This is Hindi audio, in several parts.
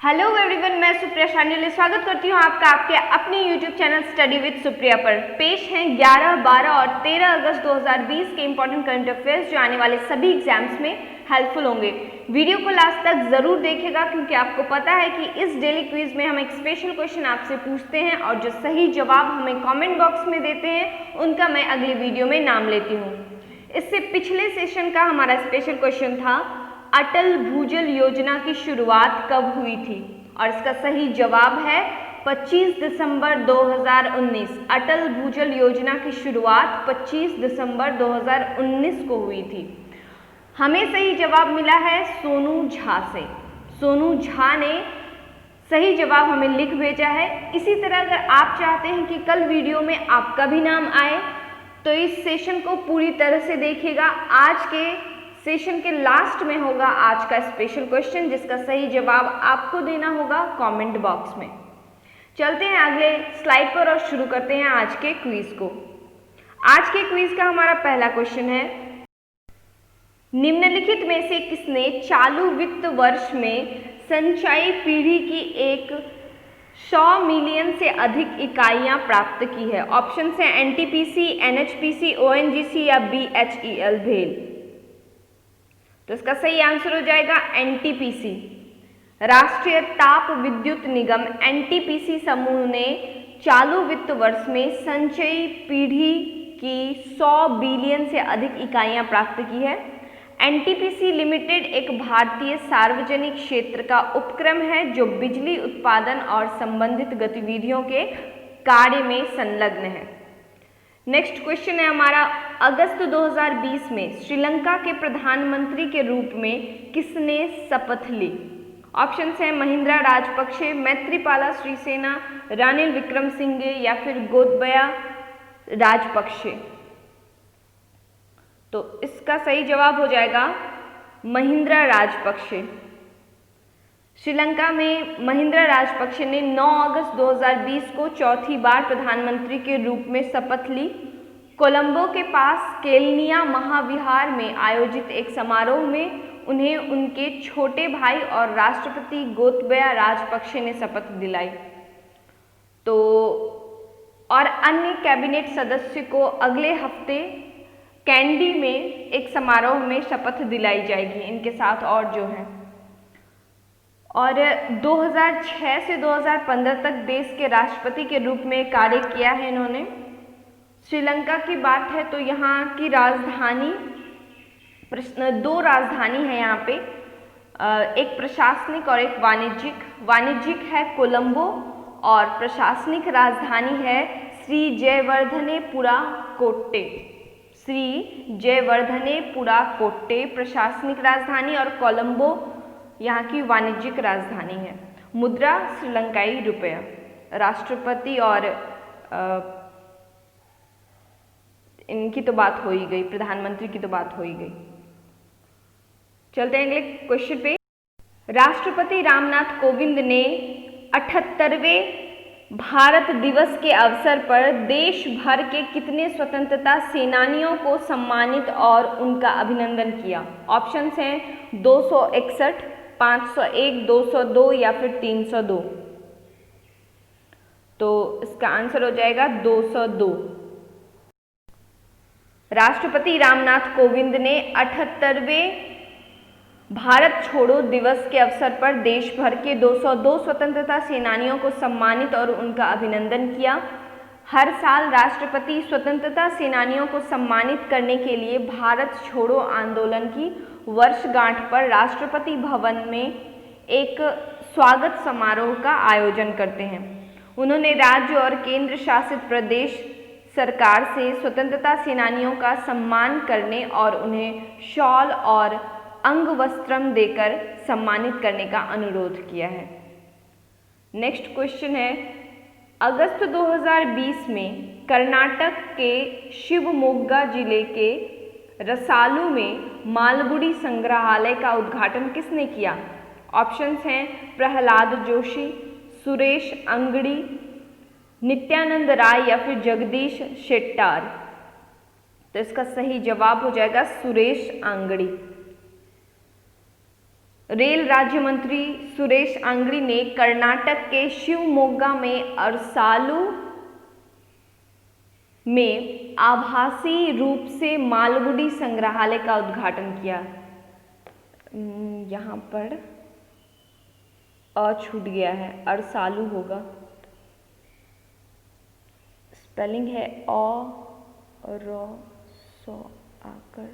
हेलो एवरीवन, मैं सुप्रिया शान्याल स्वागत करती हूँ आपका आपके अपने YouTube channel study with Supriya पर। पेश हैं 11, 12 और 13 अगस्त 2020 के इंपॉर्टेंट करंट अफेयर्स जो आने वाले सभी एग्जाम्स में हेल्पफुल होंगे। वीडियो को लास्ट तक जरूर देखिएगा क्योंकि आपको पता है कि इस डेली क्विज में हम एक स्पेशल क्वेश्चन आपसे पूछते हैं और जो सही जवाब हमें कॉमेंट बॉक्स में देते हैं उनका मैं अगली वीडियो में नाम लेती हूँ। इससे पिछले सेशन का हमारा स्पेशल क्वेश्चन था अटल भूजल योजना की शुरुआत कब हुई थी और इसका सही जवाब है 25 दिसंबर 2019। अटल भूजल योजना की शुरुआत 25 दिसंबर 2019 को हुई थी। हमें सही जवाब मिला है सोनू झा से। सोनू झा ने सही जवाब हमें लिख भेजा है। इसी तरह अगर आप चाहते हैं कि कल वीडियो में आपका भी नाम आए तो इस सेशन को पूरी तरह से देखिएगा। आज के सेशन के लास्ट में होगा आज का स्पेशल क्वेश्चन जिसका सही जवाब आपको देना होगा कमेंट बॉक्स में। चलते हैं अगले स्लाइड पर और शुरू करते हैं आज के क्विज को। आज के क्विज का हमारा पहला क्वेश्चन है, निम्नलिखित में से किसने चालू वित्त वर्ष में संचयी पीढ़ी की 100 मिलियन से अधिक इकाइयां प्राप्त की है? ऑप्शन है एनटीपीसी, एनएचपीसी, ओएनजीसी या बीएचईएल भेल। तो इसका सही आंसर हो जाएगा एनटीपीसी। राष्ट्रीय ताप विद्युत निगम एनटीपीसी समूह ने चालू वित्त वर्ष में संचयी पीढ़ी की 100 बिलियन से अधिक इकाइयां प्राप्त की है। एनटीपीसी लिमिटेड एक भारतीय सार्वजनिक क्षेत्र का उपक्रम है जो बिजली उत्पादन और संबंधित गतिविधियों के कार्य में संलग्न है। नेक्स्ट क्वेश्चन है हमारा, अगस्त 2020 में श्रीलंका के प्रधानमंत्री के रूप में किसने शपथ ली? ऑप्शन है महिंद्रा राजपक्षे, मैत्रीपाला श्रीसेना, रानिल विक्रमसिंघे या फिर गोतबया राजपक्षे। तो इसका सही जवाब हो जाएगा महिंद्रा राजपक्षे। श्रीलंका में महिंद्रा राजपक्षे ने 9 अगस्त 2020 को चौथी बार प्रधानमंत्री के रूप में शपथ ली। कोलंबो के पास केलनिया महाविहार में आयोजित एक समारोह में उन्हें उनके छोटे भाई और राष्ट्रपति गोतबया राजपक्षे ने शपथ दिलाई। तो और अन्य कैबिनेट सदस्य को अगले हफ्ते कैंडी में एक समारोह में शपथ दिलाई जाएगी इनके साथ और जो हैं। और 2006 से 2015 तक देश के राष्ट्रपति के रूप में कार्य किया है इन्होंने। श्रीलंका की बात है तो यहाँ की राजधानी, 2 राजधानी है यहाँ पे, एक प्रशासनिक और एक वाणिज्यिक। वाणिज्यिक है कोलंबो और प्रशासनिक राजधानी है श्री जयवर्धनेपुरा कोट्टे। श्री जयवर्धनेपुरा कोट्टे प्रशासनिक राजधानी और कोलंबो यहाँ की वाणिज्यिक राजधानी है। मुद्रा श्रीलंकाई रुपया। राष्ट्रपति और इनकी तो बात हो ही गई, प्रधानमंत्री की तो बात हो ही गई। चलते हैं अगले क्वेश्चन पे। राष्ट्रपति रामनाथ कोविंद ने 78वें भारत दिवस के अवसर पर देश भर के कितने स्वतंत्रता सेनानियों को सम्मानित और उनका अभिनंदन किया? ऑप्शंस हैं 261, 501, 202 या फिर 302। तो इसका आंसर हो जाएगा 202। राष्ट्रपति रामनाथ कोविंद ने 78वें भारत छोड़ो दिवस के अवसर पर देश भर के 202 स्वतंत्रता सेनानियों को सम्मानित और उनका अभिनंदन किया। हर साल राष्ट्रपति स्वतंत्रता सेनानियों को सम्मानित करने के लिए भारत छोड़ो आंदोलन की वर्षगांठ पर राष्ट्रपति भवन में एक स्वागत समारोह का आयोजन करते हैं। उन्होंने राज्य और केंद्र शासित प्रदेश सरकार से स्वतंत्रता सेनानियों का सम्मान करने और उन्हें शॉल और अंगवस्त्रम देकर सम्मानित करने का अनुरोध किया है। नेक्स्ट क्वेश्चन है, अगस्त 2020 में कर्नाटक के शिवमोग्गा जिले के रसालू में मालगुडी संग्रहालय का उद्घाटन किसने किया? ऑप्शंस हैं प्रहलाद जोशी, सुरेश अंगड़ी, नित्यानंद राय या फिर जगदीश शेट्टार। तो इसका सही जवाब हो जाएगा सुरेश अंगड़ी। रेल राज्य मंत्री सुरेश अंगड़ी ने कर्नाटक के शिवमोगा में अरसालू में आभासी रूप से मालगुडी संग्रहालय का उद्घाटन किया। यहाँ पर अ छूट गया है, अरसालू होगा, स्पेलिंग है अ र सो आकर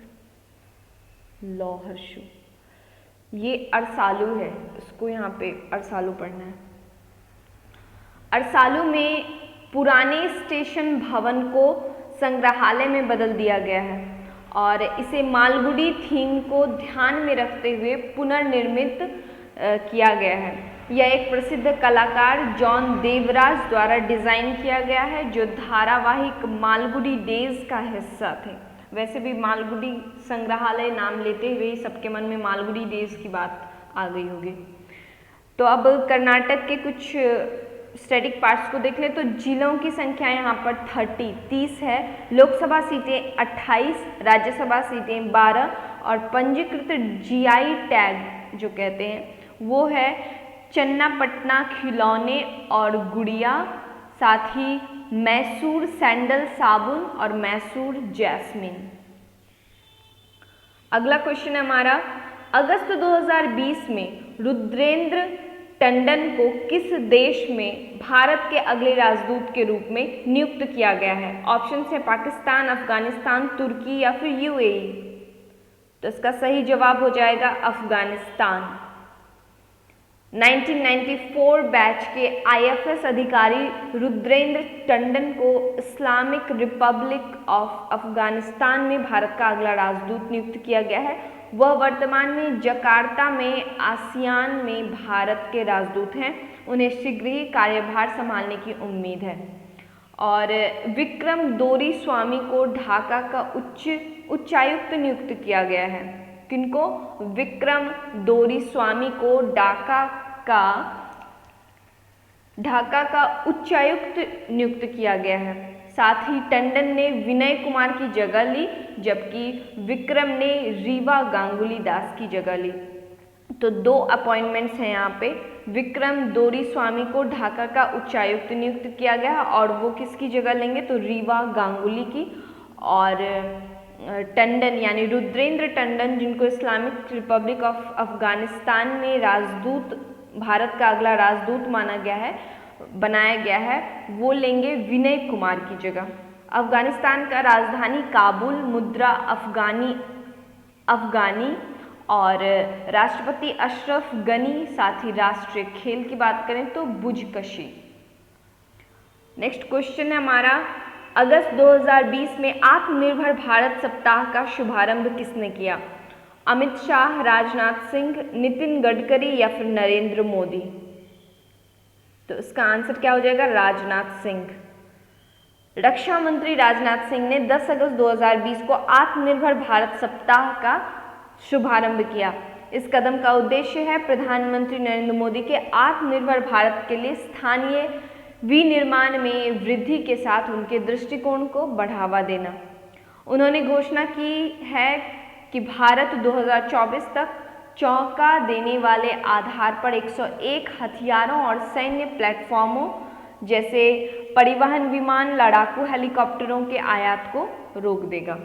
लौहर्षु, ये अरसालू है, इसको यहाँ पे अरसालू पढ़ना है। अरसालू में पुराने स्टेशन भवन को संग्रहालय में बदल दिया गया है और इसे मालगुडी थीम को ध्यान में रखते हुए पुनर्निर्मित किया गया है। यह एक प्रसिद्ध कलाकार जॉन देवराज द्वारा डिजाइन किया गया है, जो धारावाहिक मालगुडी डेज का हिस्सा थे। वैसे भी मालगुडी संग्रहालय नाम लेते हुए सबके मन में मालगुडी डेज की बात आ गई होगी। तो अब कर्नाटक के कुछ स्टैटिक पार्ट्स को देख ले तो जिलों की संख्या यहाँ पर 30 है, लोकसभा सीटें 28, राज्यसभा सीटें 12 और पंजीकृत जीआई टैग जो कहते हैं वो है चन्नापटना खिलौने और गुड़िया, साथ ही मैसूर सैंडल साबुन और मैसूर जैस्मिन। अगला क्वेश्चन है हमारा, अगस्त 2020 में रुद्रेंद्र टंडन को किस देश में भारत के अगले राजदूत के रूप में नियुक्त किया गया है? ऑप्शन है पाकिस्तान, अफगानिस्तान, तुर्की या फिर यूएई। तो इसका सही जवाब हो जाएगा अफगानिस्तान। 1994 बैच के आईएफएस अधिकारी रुद्रेंद्र टंडन को इस्लामिक रिपब्लिक ऑफ अफगानिस्तान में भारत का अगला राजदूत नियुक्त किया गया है। वह वर्तमान में जकार्ता में आसियान में भारत के राजदूत हैं। उन्हें शीघ्र ही कार्यभार संभालने की उम्मीद है। और विक्रम दोरीस्वामी को ढाका का उच्चायुक्त नियुक्त किया गया है। किनको? विक्रम दोरीस्वामी को ढाका का उच्चायुक्त नियुक्त किया गया है। साथ ही टंडन ने विनय कुमार की जगह ली, जबकि विक्रम ने रीवा गांगुली दास की जगह ली। तो 2 अपॉइंटमेंट्स हैं यहाँ पे। विक्रम दोरीस्वामी को ढाका का उच्चायुक्त नियुक्त किया गया और वो किसकी जगह लेंगे? तो रीवा गांगुली की। और टंडन यानी रुद्रेंद्र टंडन, जिनको इस्लामिक रिपब्लिक ऑफ अफगानिस्तान में राजदूत, भारत का अगला राजदूत बनाया गया है, वो लेंगे विनय कुमार की जगह। अफगानिस्तान का राजधानी काबुल, मुद्रा अफगानी और राष्ट्रपति अशरफ गनी। साथ ही राष्ट्रीय खेल की बात करें तो बुजकशी। नेक्स्ट क्वेश्चन है हमारा, अगस्त 2020 में आत्मनिर्भर भारत सप्ताह का शुभारंभ किसने किया? अमित शाह, राजनाथ सिंह, नितिन गडकरी या फिर नरेंद्र मोदी। तो इसका आंसर क्या हो जाएगा? राजनाथ सिंह। रक्षा मंत्री राजनाथ सिंह ने 10 अगस्त 2020 को आत्मनिर्भर भारत सप्ताह का शुभारंभ किया। इस कदम का उद्देश्य है प्रधानमंत्री नरेंद्र मोदी के आत्मनिर्भर भारत के लिए स्थानीय विनिर्माण में वृद्धि के साथ उनके दृष्टिकोण को बढ़ावा देना। उन्होंने घोषणा की है कि भारत 2024 तक चौंका देने वाले आधार पर 101 हथियारों और सैन्य प्लेटफॉर्मों जैसे परिवहन विमान, लड़ाकू हेलीकॉप्टरों के आयात को रोक देगा।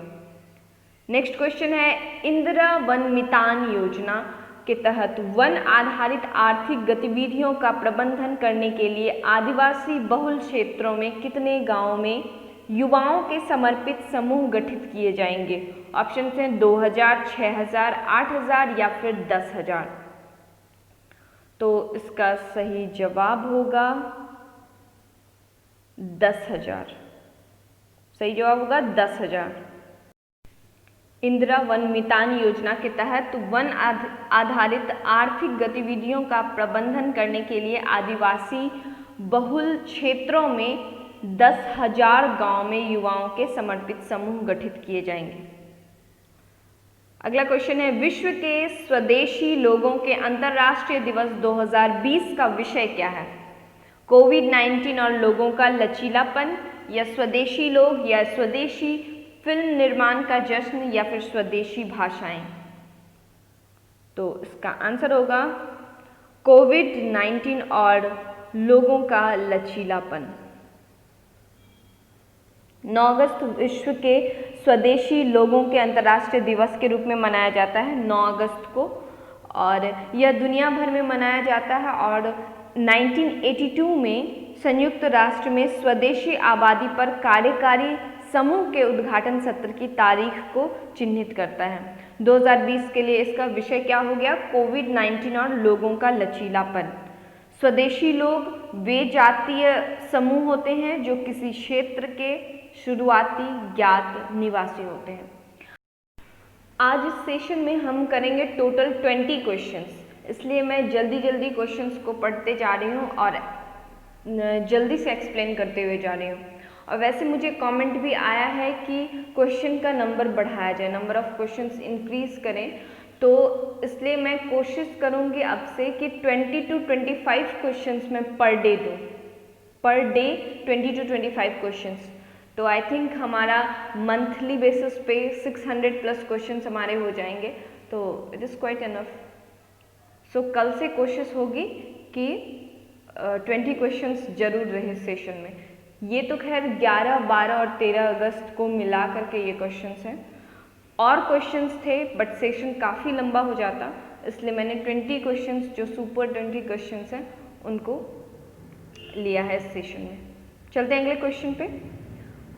नेक्स्ट क्वेश्चन है, इंदिरा वन मितान योजना के तहत वन आधारित आर्थिक गतिविधियों का प्रबंधन करने के लिए आदिवासी बहुल क्षेत्रों में कितने गांवों में युवाओं के समर्पित समूह गठित किए जाएंगे? ऑप्शन हैं 2000, 6000, 8000 या फिर 10,000। तो इसका सही जवाब होगा 10,000। सही जवाब होगा 10,000। इंदिरा वन मितान योजना के तहत वन आधारित आर्थिक गतिविधियों का प्रबंधन करने के लिए आदिवासी बहुल क्षेत्रों में 10,000 गांव में युवाओं के समर्पित समूह गठित किए जाएंगे। अगला क्वेश्चन है, विश्व के स्वदेशी लोगों के अंतर्राष्ट्रीय दिवस 2020 का विषय क्या है? कोविड-19 और लोगों का लचीलापन, या स्वदेशी लोग, या स्वदेशी फिल्म निर्माण का जश्न, या फिर स्वदेशी भाषाएं। तो इसका आंसर होगा कोविड-19 और लोगों का लचीलापन। 9 अगस्त विश्व के स्वदेशी लोगों के अंतर्राष्ट्रीय दिवस के रूप में मनाया जाता है 9 अगस्त को, और यह दुनिया भर में मनाया जाता है और 1982 में संयुक्त राष्ट्र में स्वदेशी आबादी पर कार्यकारी समूह के उद्घाटन सत्र की तारीख को चिन्हित करता है। 2020 के लिए इसका विषय क्या हो गया? कोविड-19 और लोगों का लचीलापन। स्वदेशी लोग वे जातीय समूह होते हैं जो किसी क्षेत्र के शुरुआती ज्ञात निवासी होते हैं। आज इस सेशन में हम करेंगे टोटल 20 क्वेश्चंस, इसलिए मैं जल्दी जल्दी क्वेश्चंस को पढ़ते जा रही हूँ और जल्दी से एक्सप्लेन करते हुए जा रही हूँ। और वैसे मुझे कमेंट भी आया है कि क्वेश्चन का नंबर बढ़ाया जाए, नंबर ऑफ क्वेश्चंस इंक्रीज करें, तो इसलिए मैं कोशिश करूँगी अब से कि 20 to 25 क्वेश्चंस मैं पर डे दूँ, पर डे 20 to 25 क्वेश्चंस। तो आई थिंक हमारा मंथली बेसिस पे 600 प्लस क्वेश्चंस हमारे हो जाएंगे, तो इट इज़ क्वाइट इनफ। सो कल से कोशिश होगी कि 20 क्वेश्चंस जरूर रहे सेशन में। ये तो खैर 11, 12 और 13 अगस्त को मिला करके ये क्वेश्चंस हैं। और क्वेश्चंस थे बट सेशन काफ़ी लंबा हो जाता, इसलिए मैंने 20 क्वेश्चंस जो सुपर 20 क्वेश्चंस हैं उनको लिया है इस सेशन में। चलते हैं अगले क्वेश्चन पे।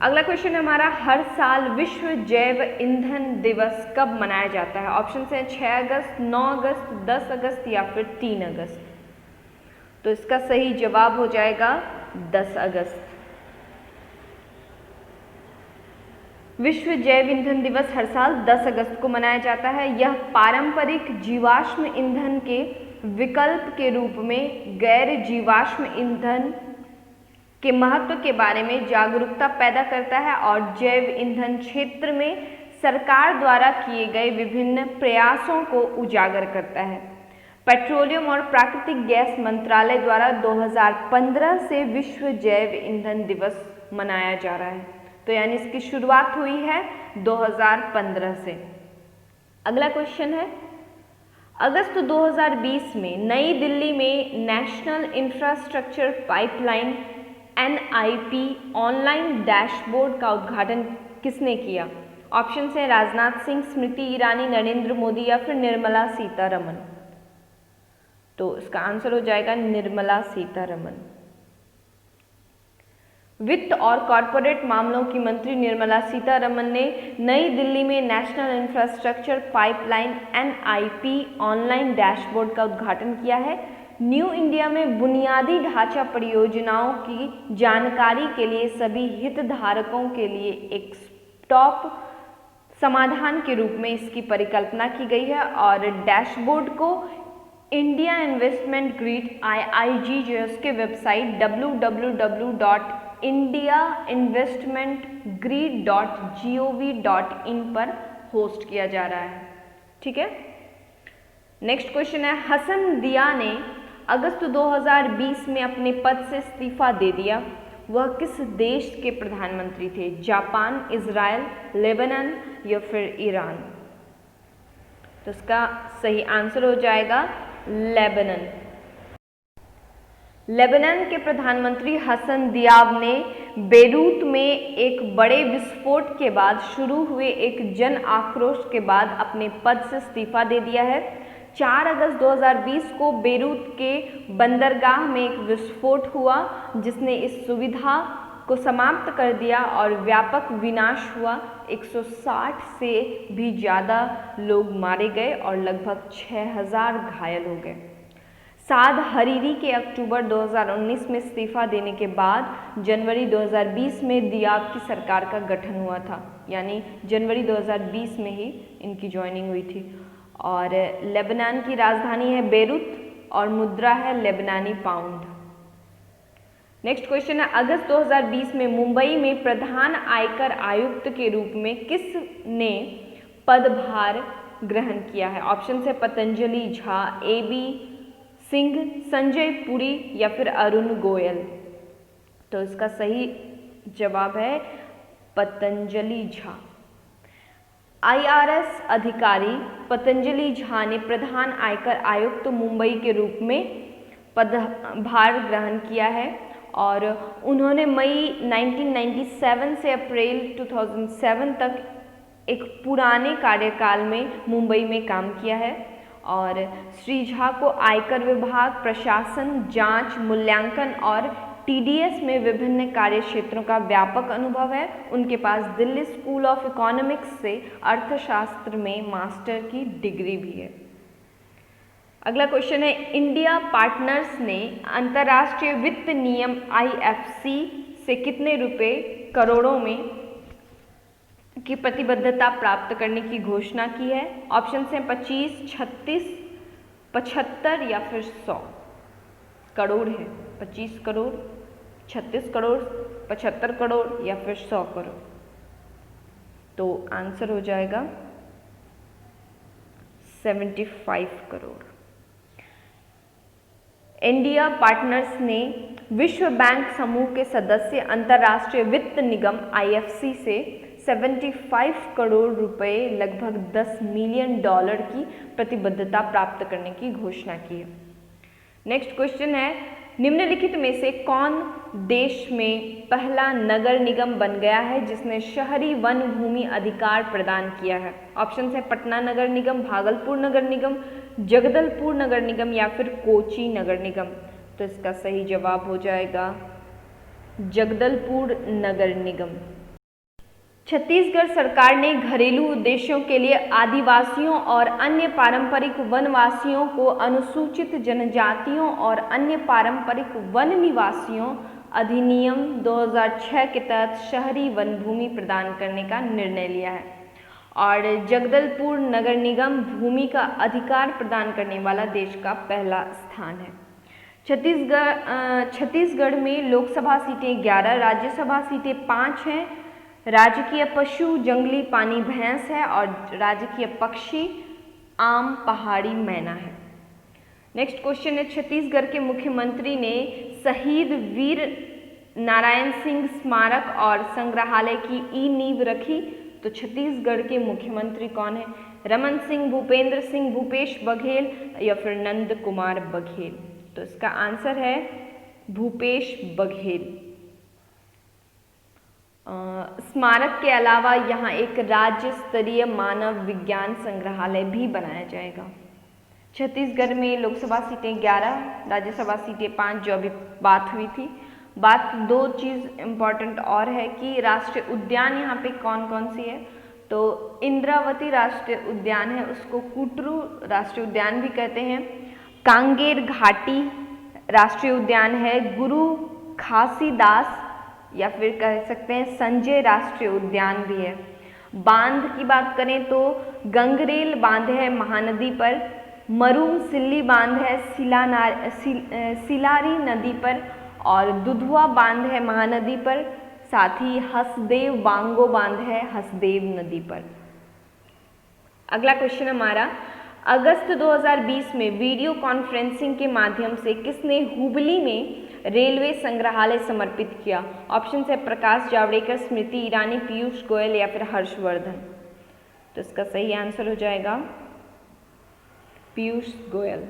अगला क्वेश्चन है हमारा, हर साल विश्व जैव ईंधन दिवस कब मनाया जाता है? ऑप्शन है 6 अगस्त, 9 अगस्त, 10 अगस्त या फिर 3 अगस्त। तो इसका सही जवाब हो जाएगा 10 अगस्त। विश्व जैव ईंधन दिवस हर साल 10 अगस्त को मनाया जाता है। यह पारंपरिक जीवाश्म ईंधन के विकल्प के रूप में गैर जीवाश्म ईंधन के महत्व के बारे में जागरूकता पैदा करता है और जैव ईंधन क्षेत्र में सरकार द्वारा किए गए विभिन्न प्रयासों को उजागर करता है। पेट्रोलियम और प्राकृतिक गैस मंत्रालय द्वारा 2015 से विश्व जैव ईंधन दिवस मनाया जा रहा है, तो यानी इसकी शुरुआत हुई है 2015 से। अगला क्वेश्चन है, अगस्त 2020 में नई दिल्ली में national infrastructure pipeline NIP online dashboard का उद्घाटन किसने किया? ऑप्शन है राजनाथ सिंह, स्मृति ईरानी, नरेंद्र मोदी या फिर निर्मला सीतारमन। तो इसका आंसर हो जाएगा निर्मला सीतारमन। वित्त और कॉरपोरेट मामलों की मंत्री निर्मला सीतारमन ने नई दिल्ली में national infrastructure pipeline NIP online dashboard का उद्घाटन किया है। न्यू इंडिया में बुनियादी ढांचा परियोजनाओं की जानकारी के लिए सभी हितधारकों के लिए एक टॉप समाधान के रूप में इसकी परिकल्पना की गई है और डैशबोर्ड को इंडिया इन्वेस्टमेंट ग्रिड IIG जो है उसके वेबसाइट www.indiainvestmentgrid.gov.in पर होस्ट किया जा रहा है। ठीक है, नेक्स्ट क्वेश्चन है, हसन दिया ने अगस्त 2020 में अपने पद से इस्तीफा दे दिया। वह किस देश के प्रधानमंत्री थे? जापान, इजराइल, लेबनान या फिर ईरान? तो इसका सही आंसर हो जाएगा लेबनान। लेबनान के प्रधानमंत्री हसन दियाब ने बेरूत में एक बड़े विस्फोट के बाद शुरू हुए एक जन आक्रोश के बाद अपने पद से इस्तीफा दे दिया है। 4 अगस्त 2020 को बेरूत के बंदरगाह में एक विस्फोट हुआ जिसने इस सुविधा को समाप्त कर दिया और व्यापक विनाश हुआ। 160 से भी ज़्यादा लोग मारे गए और लगभग 6000 घायल हो गए। साद हरीरी के अक्टूबर 2019 में इस्तीफा देने के बाद जनवरी 2020 में दियाब की सरकार का गठन हुआ था, यानी जनवरी 2020 में ही इनकी ज्वाइनिंग हुई थी। और लेबनान की राजधानी है बेरूत और मुद्रा है लेबनानी पाउंड। नेक्स्ट क्वेश्चन है, अगस्त 2020 में मुंबई में प्रधान आयकर आयुक्त के रूप में किसने पदभार ग्रहण किया है? ऑप्शन है पतंजलि झा, AB सिंह, संजय पुरी या फिर अरुण गोयल। तो इसका सही जवाब है पतंजलि झा। IRS अधिकारी पतंजलि झा ने प्रधान आयकर आयुक्त मुंबई के रूप में पदभार ग्रहण किया है और उन्होंने मई 1997 से अप्रैल 2007 तक एक पुराने कार्यकाल में मुंबई में काम किया है। और श्री झा को आयकर विभाग, प्रशासन, जांच, मूल्यांकन और TDS में विभिन्न कार्य क्षेत्रों का व्यापक अनुभव है। उनके पास दिल्ली स्कूल ऑफ इकोनॉमिक्स से अर्थशास्त्र में मास्टर की डिग्री भी है। अगला क्वेश्चन है, इंडिया पार्टनर्स ने अंतर्राष्ट्रीय वित्त नियम IFC से कितने रुपए करोड़ों में की प्रतिबद्धता प्राप्त करने की घोषणा की है? ऑप्शन हैं 25, 36, 75 या फिर 100 करोड़ है। 25 करोड़, 36 करोड़, 75 करोड़ या फिर 100 करोड़। तो आंसर हो जाएगा 75 करोड़। इंडिया पार्टनर्स ने विश्व बैंक समूह के सदस्य अंतर्राष्ट्रीय वित्त निगम IFC से 75 करोड़ रुपए, लगभग $10 मिलियन की प्रतिबद्धता प्राप्त करने की घोषणा की है। नेक्स्ट क्वेश्चन है, निम्नलिखित में से कौन देश में पहला नगर निगम बन गया है जिसने शहरी वन भूमि अधिकार प्रदान किया है? ऑप्शन है पटना नगर निगम, भागलपुर नगर निगम, जगदलपुर नगर निगम या फिर कोची नगर निगम। तो इसका सही जवाब हो जाएगा जगदलपुर नगर निगम। छत्तीसगढ़ सरकार ने घरेलू उद्देश्यों के लिए आदिवासियों और अन्य पारंपरिक वनवासियों को अनुसूचित जनजातियों और अन्य पारंपरिक वन निवासियों अधिनियम 2006 के तहत शहरी वन भूमि प्रदान करने का निर्णय लिया है। और जगदलपुर नगर निगम भूमि का अधिकार प्रदान करने वाला देश का पहला स्थान है। छत्तीसगढ़ में लोकसभा सीटें 11, राज्यसभा सीटें 5 हैं। राजकीय पशु जंगली पानी भैंस है और राजकीय पक्षी आम पहाड़ी मैना है। नेक्स्ट क्वेश्चन है, छत्तीसगढ़ के मुख्यमंत्री ने शहीद वीर नारायण सिंह स्मारक और संग्रहालय की नींव रखी। तो छत्तीसगढ़ के मुख्यमंत्री कौन है? रमन सिंह, भूपेंद्र सिंह, भूपेश बघेल या फिर नंद कुमार बघेल। तो इसका आंसर है भूपेश बघेल। स्मारक के अलावा यहाँ एक राज्य स्तरीय मानव विज्ञान संग्रहालय भी बनाया जाएगा। छत्तीसगढ़ में लोकसभा सीटें 11, राज्यसभा सीटें 5 जो अभी बात हुई थी। बात दो चीज़ इम्पॉर्टेंट और है कि राष्ट्रीय उद्यान यहाँ पे कौन कौन सी है। तो इंद्रावती राष्ट्रीय उद्यान है, उसको कुटरू राष्ट्रीय उद्यान भी कहते हैं। कांगेर घाटी राष्ट्रीय उद्यान है, गुरु घासीदास या फिर कह सकते हैं संजय राष्ट्रीय उद्यान भी है। बांध की बात करें तो गंगरेल बांध है महानदी पर, मरूम सिल्ली बांध है सिलारी नदी पर और दुधवा बांध है महानदी पर, साथ ही हसदेव बांगो बांध है हसदेव नदी पर। अगला क्वेश्चन हमारा, अगस्त 2020 में वीडियो कॉन्फ्रेंसिंग के माध्यम से किसने हुबली में रेलवे संग्रहालय समर्पित किया? ऑप्शन है प्रकाश जावड़ेकर, स्मृति ईरानी, पीयूष गोयल या फिर हर्षवर्धन। तो इसका सही आंसर हो जाएगा पीयूष गोयल।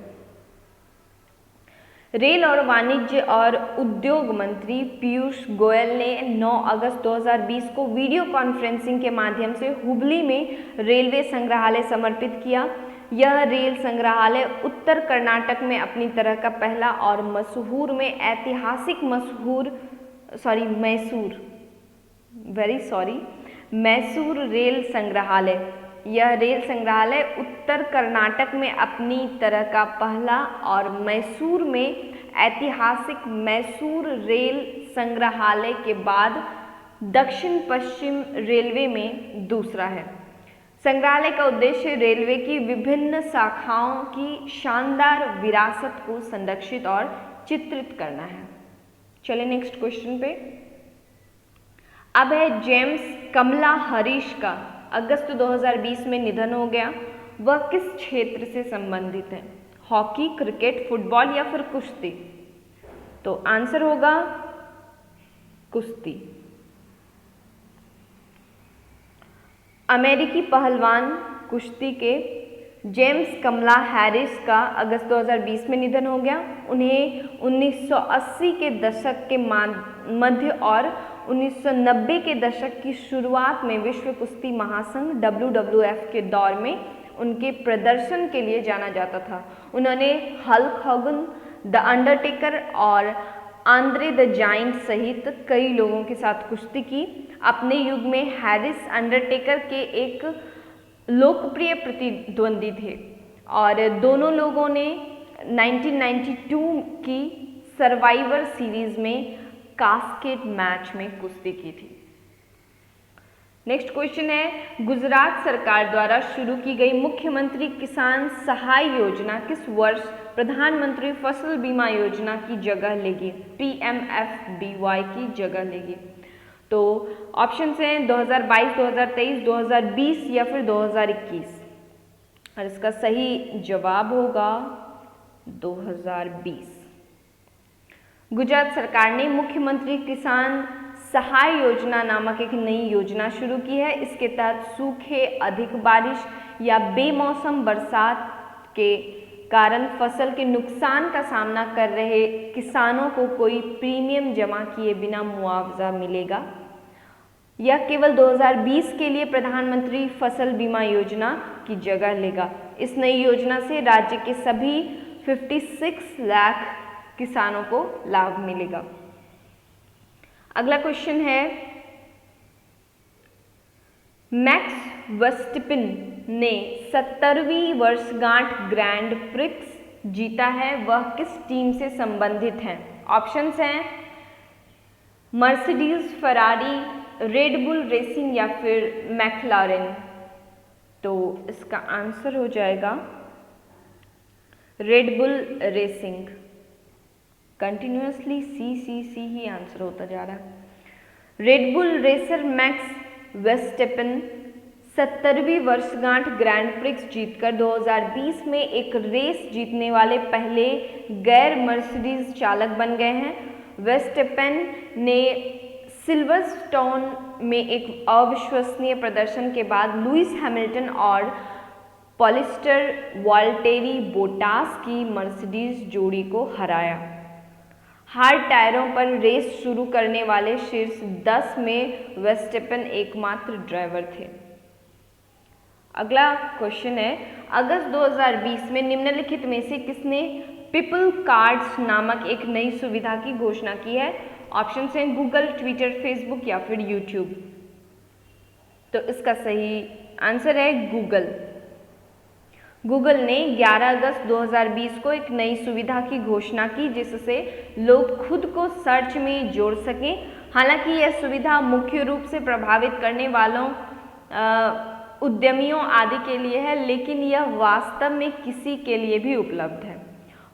रेल और वाणिज्य और उद्योग मंत्री पीयूष गोयल ने 9 अगस्त 2020 को वीडियो कॉन्फ्रेंसिंग के माध्यम से हुबली में रेलवे संग्रहालय समर्पित किया। यह रेल संग्रहालय उत्तर कर्नाटक में अपनी तरह का पहला और मैसूर में ऐतिहासिक मैसूर रेल संग्रहालय। यह रेल संग्रहालय उत्तर कर्नाटक में अपनी तरह का पहला और मैसूर में ऐतिहासिक मैसूर रेल संग्रहालय के बाद दक्षिण पश्चिम रेलवे में दूसरा है। संग्रहालय का उद्देश्य रेलवे की विभिन्न शाखाओं की शानदार विरासत को संरक्षित और चित्रित करना है। चलिए नेक्स्ट क्वेश्चन पे। अब है जेम्स कमला हरीश का अगस्त 2020 में निधन हो गया। वह किस क्षेत्र से संबंधित है? हॉकी, क्रिकेट, फुटबॉल या फिर कुश्ती? तो आंसर होगा कुश्ती। अमेरिकी पहलवान कुश्ती के जेम्स कमला हैरिस का अगस्त 2020 में निधन हो गया। उन्हें 1980 के दशक के मध्य और 1990 के दशक की शुरुआत में विश्व कुश्ती महासंघ WWF के दौर में उनके प्रदर्शन के लिए जाना जाता था। उन्होंने हल्क हॉगन, द अंडरटेकर और आंद्रे द जायंट सहित कई लोगों के साथ कुश्ती की। अपने युग में हैरिस अंडरटेकर के एक लोकप्रिय प्रतिद्वंदी थे और दोनों लोगों ने 1992 की सर्वाइवर सीरीज में कास्केट मैच में कुश्ती की थी। नेक्स्ट क्वेश्चन है, गुजरात सरकार द्वारा शुरू की गई मुख्यमंत्री किसान सहाय योजना किस वर्ष प्रधानमंत्री फसल बीमा योजना की जगह लेगी? PMFBY की जगह लेगी। तो ऑप्शंस हैं 2022, 2023, 2020 या फिर 2021 और इसका सही जवाब होगा 2020। गुजरात सरकार ने मुख्यमंत्री किसान सहाय योजना नामक एक नई योजना शुरू की है। इसके तहत सूखे, अधिक बारिश या बेमौसम बरसात के कारण फसल के नुकसान का सामना कर रहे किसानों को कोई प्रीमियम जमा किए बिना मुआवजा मिलेगा। यह केवल 2020 के लिए प्रधानमंत्री फसल बीमा योजना की जगह लेगा। इस नई योजना से राज्य के सभी 56 लाख किसानों को लाभ मिलेगा। अगला क्वेश्चन है, मैक्स वर्स्टैपेन ने 70वीं वर्षगांठ ग्रैंड प्रिक्स जीता है, वह किस टीम से संबंधित हैं? ऑप्शंस हैं Mercedes, Ferrari, Red Bull Racing या फिर मैक्लारेन। तो इसका आंसर हो जाएगा रेड बुल रेसिंग। कंटिन्यूअसली सी ही आंसर होता जा रहा है। Red Bull racer Max Verstappen 70वीं वर्षगांठ ग्रैंड प्रिक्स जीतकर 2020 में एक रेस जीतने वाले पहले गैर मर्सिडीज चालक बन गए हैं। वर्स्टैपेन ने सिल्वरस्टोन में एक अविश्वसनीय प्रदर्शन के बाद लुइस हैमिल्टन और पॉलिस्टर वाल्टेरी बोटास की मर्सिडीज जोड़ी को हराया। हार्ड टायरों पर रेस शुरू करने वाले शीर्ष 10 में वर्स्टैपेन एकमात्र ड्राइवर थे। अगला क्वेश्चन है, अगस्त 2020 में निम्नलिखित में से किसने पीपल कार्ड्स नामक एक नई सुविधा की घोषणा की है? ऑप्शन हैं गूगल, ट्विटर, फेसबुक या फिर यूट्यूब। तो इसका सही आंसर है गूगल। गूगल ने 11 अगस्त 2020 को एक नई सुविधा की घोषणा की जिससे लोग खुद को सर्च में जोड़ सकें। हालांकि यह सुविधा मुख्य रूप से प्रभावित करने वालों उद्यमियों आदि के लिए है, लेकिन यह वास्तव में किसी के लिए भी उपलब्ध है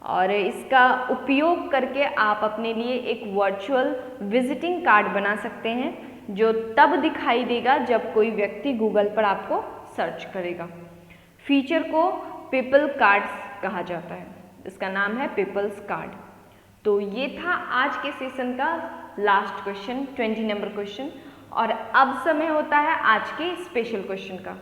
और इसका उपयोग करके आप अपने लिए एक वर्चुअल विजिटिंग कार्ड बना सकते हैं जो तब दिखाई देगा जब कोई व्यक्ति गूगल पर आपको सर्च करेगा। फीचर को पीपल कार्ड्स कहा जाता है, इसका नाम है पीपल्स कार्ड। तो ये था आज के सेशन का लास्ट क्वेश्चन, 20 नंबर क्वेश्चन, और अब समय होता है आज के स्पेशल क्वेश्चन का।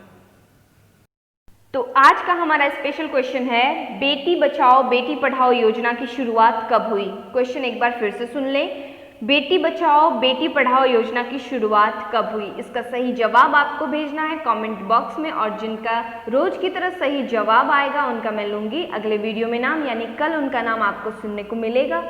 तो आज का हमारा स्पेशल क्वेश्चन है, बेटी बचाओ बेटी पढ़ाओ योजना की शुरुआत कब हुई? क्वेश्चन एक बार फिर से सुन लें, बेटी बचाओ बेटी पढ़ाओ योजना की शुरुआत कब हुई? इसका सही जवाब आपको भेजना है कमेंट बॉक्स में और जिनका रोज की तरह सही जवाब आएगा उनका मैं लूंगी अगले वीडियो में नाम, यानी कल उनका नाम आपको सुनने को मिलेगा।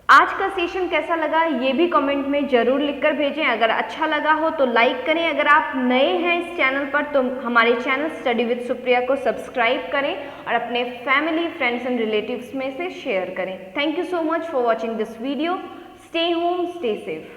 आज का सेशन कैसा लगा ये भी कमेंट में जरूर लिखकर भेजें। अगर अच्छा लगा हो तो लाइक करें, अगर आप नए हैं इस चैनल पर तो हमारे चैनल स्टडी विद सुप्रिया को सब्सक्राइब करें और अपने फैमिली, फ्रेंड्स एंड रिलेटिव्स में से शेयर करें। Thank you so much for watching this video. Stay home, stay safe.